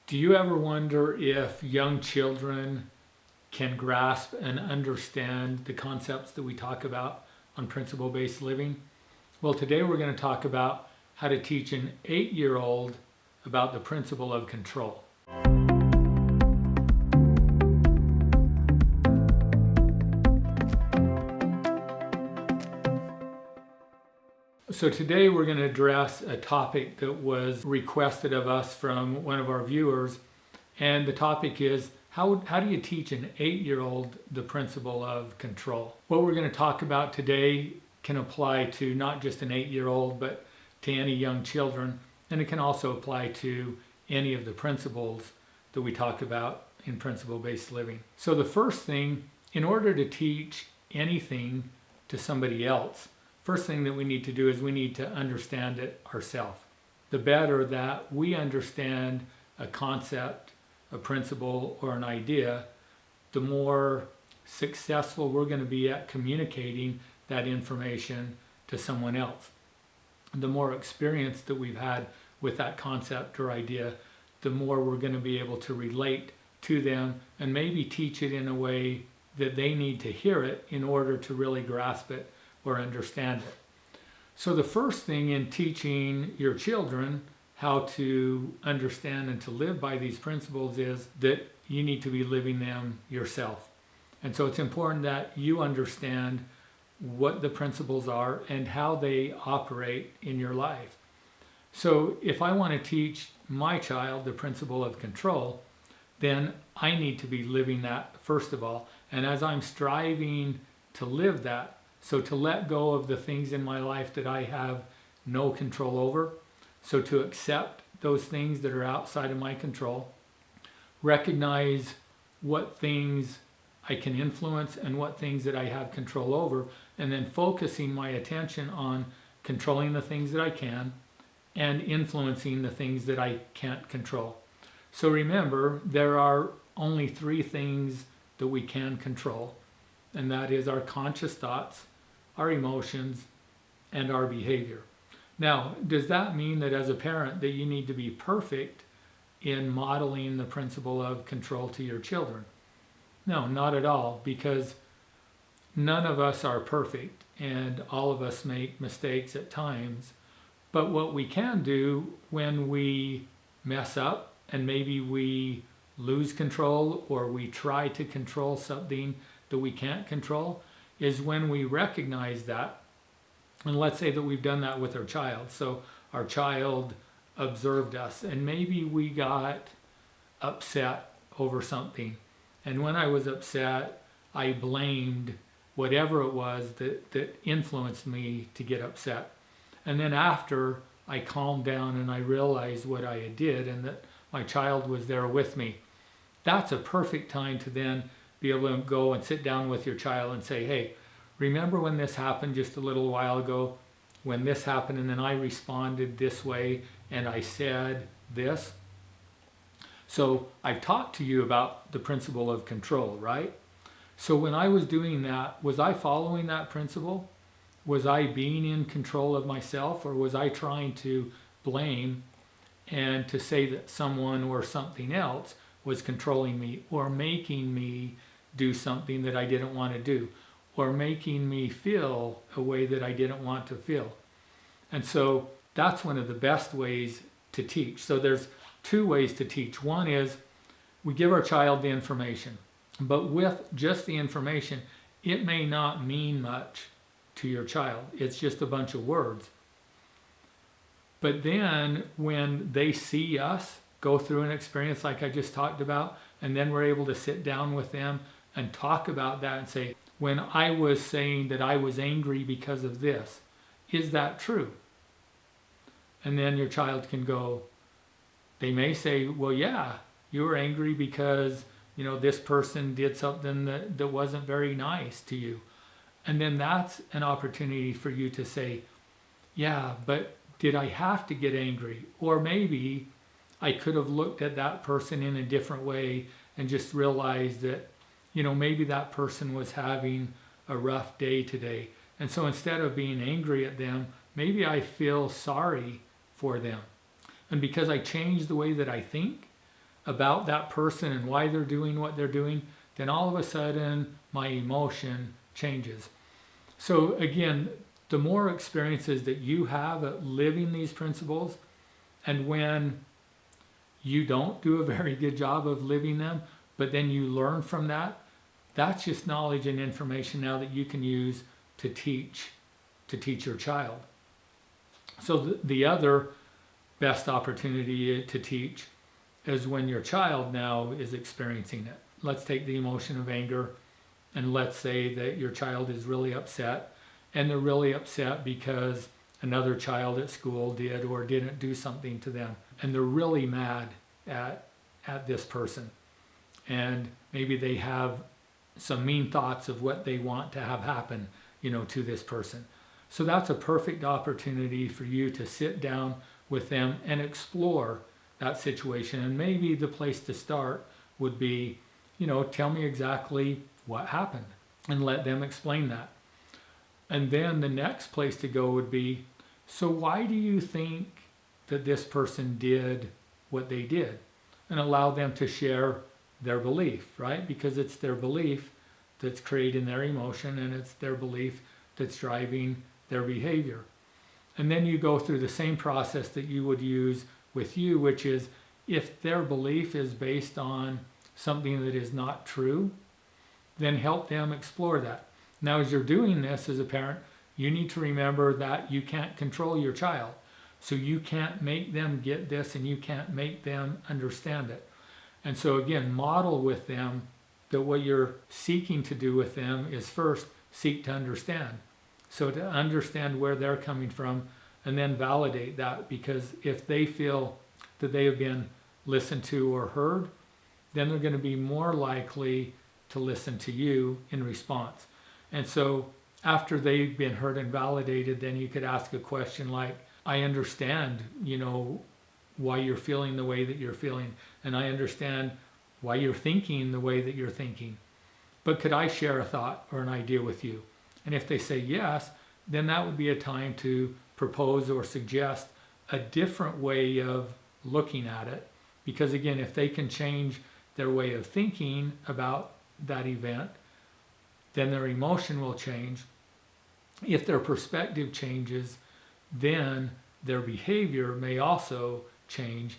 Do you ever wonder if young children can grasp and understand the concepts that we talk about on principle-based living? Well, today we're going to talk about how to teach an 8-year-old about the principle of control. So today we're going to address a topic that was requested of us from one of our viewers, and the topic is how do you teach an 8-year-old the principle of control? What we're going to talk about today can apply to not just an 8-year-old, but to any young children, and it can also apply to any of the principles that we talk about in principle-based living. So the first thing, in order to teach anything to somebody else, first thing that we need to do is we need to understand it ourselves. The better that we understand a concept, a principle, or an idea, the more successful we're going to be at communicating that information to someone else. The more experience that we've had with that concept or idea, the more we're going to be able to relate to them and maybe teach it in a way that they need to hear it in order to really grasp it or understand it. So the first thing in teaching your children how to understand and to live by these principles is that you need to be living them yourself. And so it's important that you understand what the principles are and how they operate in your life. So if I want to teach my child the principle of control, then I need to be living that first of all. And as I'm striving to live that, so to let go of the things in my life that I have no control over, so to accept those things that are outside of my control, recognize what things I can influence and what things that I have control over, and then focusing my attention on controlling the things that I can and influencing the things that I can't control. So remember, there are only 3 things that we can control, and that is our conscious thoughts, our emotions, and our behavior. Now, does that mean that as a parent that you need to be perfect in modeling the principle of control to your children? No, not at all, because none of us are perfect and all of us make mistakes at times. But what we can do when we mess up and maybe we lose control or we try to control something that we can't control is when we recognize that, and let's say that we've done that with our child. So our child observed us and maybe we got upset over something. And when I was upset, I blamed whatever it was that influenced me to get upset. And then after I calmed down and I realized what I did and that my child was there with me, that's a perfect time to then be able to go and sit down with your child and say, hey, remember when this happened just a little while ago, when this happened and then I responded this way and I said this? So I've talked to you about the principle of control, right? So when I was doing that, was I following that principle? Was I being in control of myself, or was I trying to blame and to say that someone or something else was controlling me or making me do something that I didn't want to do, or making me feel a way that I didn't want to feel? And so that's one of the best ways to teach. So there's 2 ways to teach. One is we give our child the information, but with just the information, it may not mean much to your child. It's just a bunch of words. But then when they see us go through an experience like I just talked about, and then we're able to sit down with them and talk about that and say, when I was saying that I was angry because of this, is that true? And then your child can go, they may say, well, yeah, you were angry because, this person did something that wasn't very nice to you. And then that's an opportunity for you to say, yeah, but did I have to get angry? Or maybe I could have looked at that person in a different way and just realized that, maybe that person was having a rough day today. And so instead of being angry at them, maybe I feel sorry for them. And because I changed the way that I think about that person and why they're doing what they're doing, then all of a sudden my emotion changes. So again, the more experiences that you have at living these principles, and when you don't do a very good job of living them, but then you learn from that, that's just knowledge and information now that you can use to teach your child. So the other best opportunity to teach is when your child now is experiencing it. Let's take the emotion of anger, and let's say that your child is really upset, and they're really upset because another child at school did or didn't do something to them, and they're really mad at this person, and maybe they have some mean thoughts of what they want to have happen, to this person. So that's a perfect opportunity for you to sit down with them and explore that situation. And maybe the place to start would be, tell me exactly what happened, and let them explain that. And then the next place to go would be, so why do you think that this person did what they did? And allow them to share their belief, right? Because it's their belief that's creating their emotion, and it's their belief that's driving their behavior. And then you go through the same process that you would use with you, which is, if their belief is based on something that is not true, then help them explore that. Now, as you're doing this as a parent, you need to remember that you can't control your child. So you can't make them get this, and you can't make them understand it. And so again, model with them that what you're seeking to do with them is first seek to understand. So to understand where they're coming from, and then validate that, because if they feel that they have been listened to or heard, then they're going to be more likely to listen to you in response. And so after they've been heard and validated, then you could ask a question like, I understand, why you're feeling the way that you're feeling, and I understand why you're thinking the way that you're thinking. But could I share a thought or an idea with you? And if they say yes, then that would be a time to propose or suggest a different way of looking at it. Because again, if they can change their way of thinking about that event, then their emotion will change. If their perspective changes, then their behavior may also change.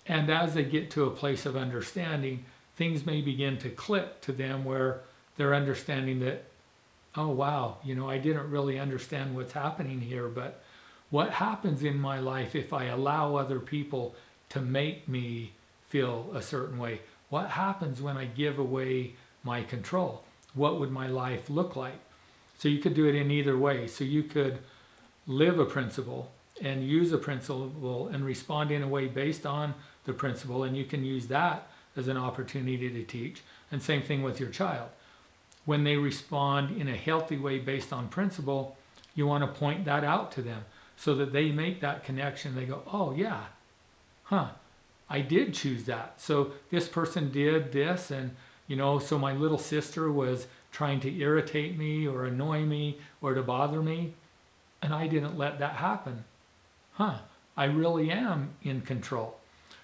And as they get to a place of understanding, things may begin to click to them where they're understanding that, oh wow, I didn't really understand what's happening here, but what happens in my life if I allow other people to make me feel a certain way? What happens when I give away my control? What would my life look like? So you could do it in either way. So you could live a principle and use a principle and respond in a way based on the principle, and you can use that as an opportunity to teach. And same thing with your child. When they respond in a healthy way based on principle, you want to point that out to them so that they make that connection. They go, oh yeah, I did choose that. So this person did this, and so my little sister was trying to irritate me or annoy me or to bother me, and I didn't let that happen. I really am in control.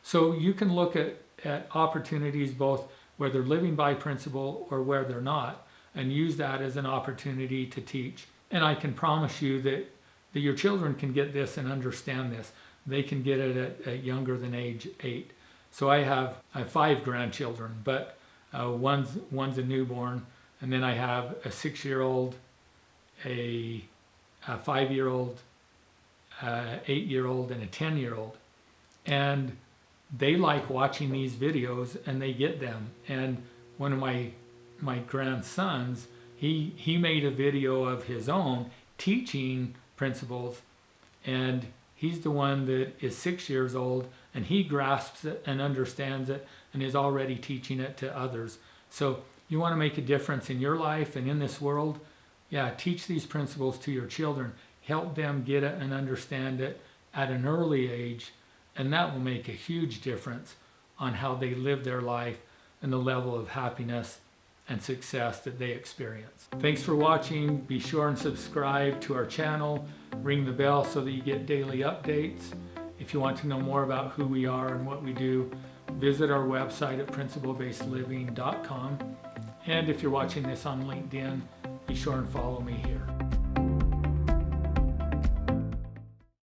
So you can look at opportunities both where they're living by principle or where they're not, and use that as an opportunity to teach. And I can promise you that your children can get this and understand this. They can get it at younger than age 8. So I have 5 grandchildren, but one's a newborn, and then I have a 6-year-old, a 5-year-old, 8-year-old, and a 10-year-old. And they like watching these videos, and they get them. And one of my grandsons, he made a video of his own teaching principles, and he's the one that is 6 years old, and he grasps it and understands it and is already teaching it to others. So you want to make a difference in your life and in this world, teach these principles to your children. Help them get it and understand it at an early age, and that will make a huge difference on how they live their life and the level of happiness and success that they experience. Thanks for watching. Be sure and subscribe to our channel. Ring the bell so that you get daily updates. If you want to know more about who we are and what we do, visit our website at principlebasedliving.com. And if you're watching this on LinkedIn, be sure and follow me here.